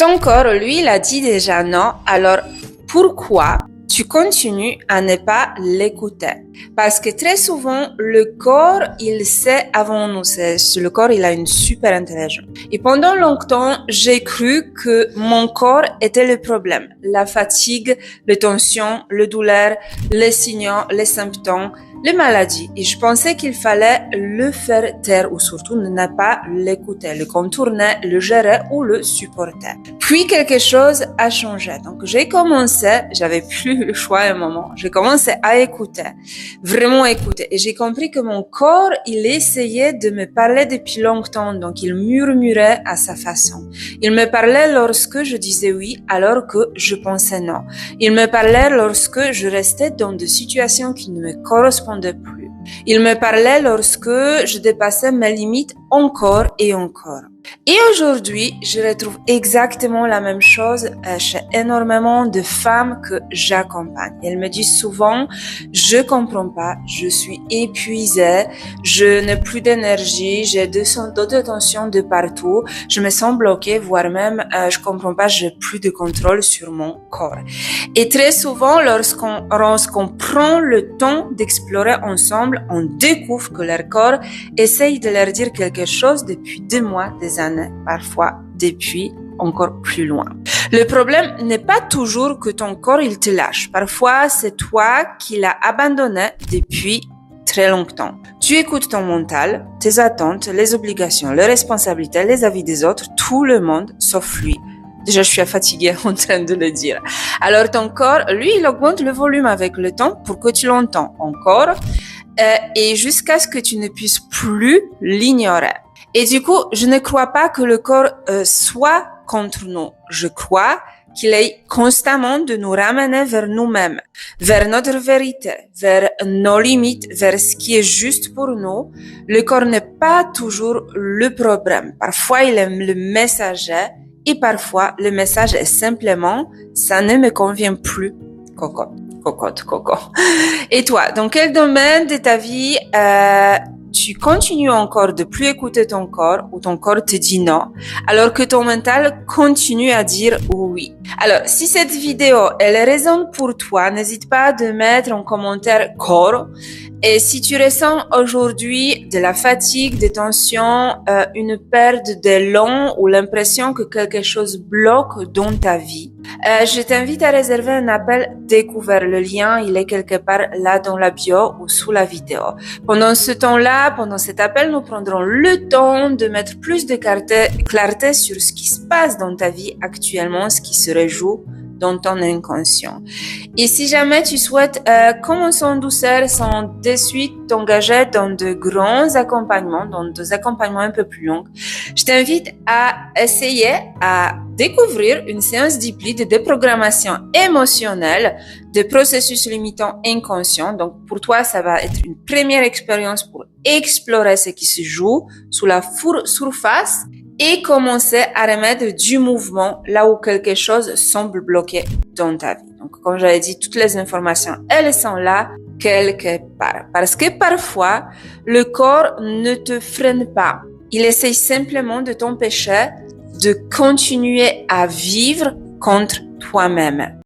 Ton corps, lui, il a dit déjà non, alors pourquoi tu continues à ne pas l'écouter? Parce que très souvent, le corps, il sait avant nous. Le corps, il a une super intelligence. Et pendant longtemps, j'ai cru que mon corps était le problème. La fatigue, les tensions, le douleur, les signaux, les symptômes, les maladies. Et je pensais qu'il fallait le faire taire ou surtout ne pas l'écouter, le contourner, le gérer ou le supporter. Puis quelque chose a changé. Donc j'ai commencé, j'avais plus le choix à un moment, j'ai commencé à écouter, vraiment écouter. Et j'ai compris que mon corps, il essayait de me parler depuis longtemps, donc il murmurait à sa façon. Il me parlait lorsque je disais oui alors que je pensais non. Il me parlait lorsque je restais dans des situations qui ne me correspondaient plus. Il me parlait lorsque je dépassais mes limites encore et encore. Et aujourd'hui, je retrouve exactement la même chose chez énormément de femmes que j'accompagne. Elles me disent souvent, je comprends pas, je suis épuisée, je n'ai plus d'énergie, j'ai d'autres tensions de partout, je me sens bloquée, voire même, je comprends pas, j'ai plus de contrôle sur mon corps. Et très souvent, lorsqu'on prend le temps d'explorer ensemble, on découvre que leur corps essaye de leur dire quelque chose depuis des mois, des années, parfois depuis encore plus loin. Le problème n'est pas toujours que ton corps il te lâche. Parfois, c'est toi qui l'as abandonné depuis très longtemps. Tu écoutes ton mental, tes attentes, les obligations, les responsabilités, les avis des autres, tout le monde sauf lui. Déjà, je suis fatiguée en train de le dire. Alors, ton corps, lui, il augmente le volume avec le temps pour que tu l'entends encore et jusqu'à ce que tu ne puisses plus l'ignorer. Et du coup, je ne crois pas que le corps soit contre nous. Je crois qu'il est constamment de nous ramener vers nous-mêmes, vers notre vérité, vers nos limites, vers ce qui est juste pour nous. Le corps n'est pas toujours le problème. Parfois, il est le messager et parfois, le message est simplement « ça ne me convient plus, coco. » Coco. Et toi, dans quel domaine de ta vie tu continues encore de plus écouter ton corps ou ton corps te dit non, alors que ton mental continue à dire oui. Alors, si cette vidéo, elle résonne pour toi, n'hésite pas de mettre en commentaire corps. Et si tu ressens aujourd'hui de la fatigue, des tensions, une perte d'élan ou l'impression que quelque chose bloque dans ta vie, je t'invite à réserver un appel découvert. Le lien, il est quelque part là dans la bio ou sous la vidéo. Pendant ce temps-là, pendant cet appel, nous prendrons le temps de mettre plus de clarté sur ce qui se passe dans ta vie actuellement, ce qui se joue dans ton inconscient. Et si jamais tu souhaites commencer en douceur sans de suite t'engager dans de grands accompagnements, dans des accompagnements un peu plus longs, je t'invite à essayer à découvrir une séance d'hypnose de déprogrammation émotionnelle de processus limitants inconscients. Donc pour toi, ça va être une première expérience pour explorer ce qui se joue sous la surface et commencer à remettre du mouvement là où quelque chose semble bloqué dans ta vie. Donc, comme j'avais dit, toutes les informations, elles sont là quelque part. Parce que parfois, le corps ne te freine pas. Il essaye simplement de t'empêcher de continuer à vivre contre toi-même.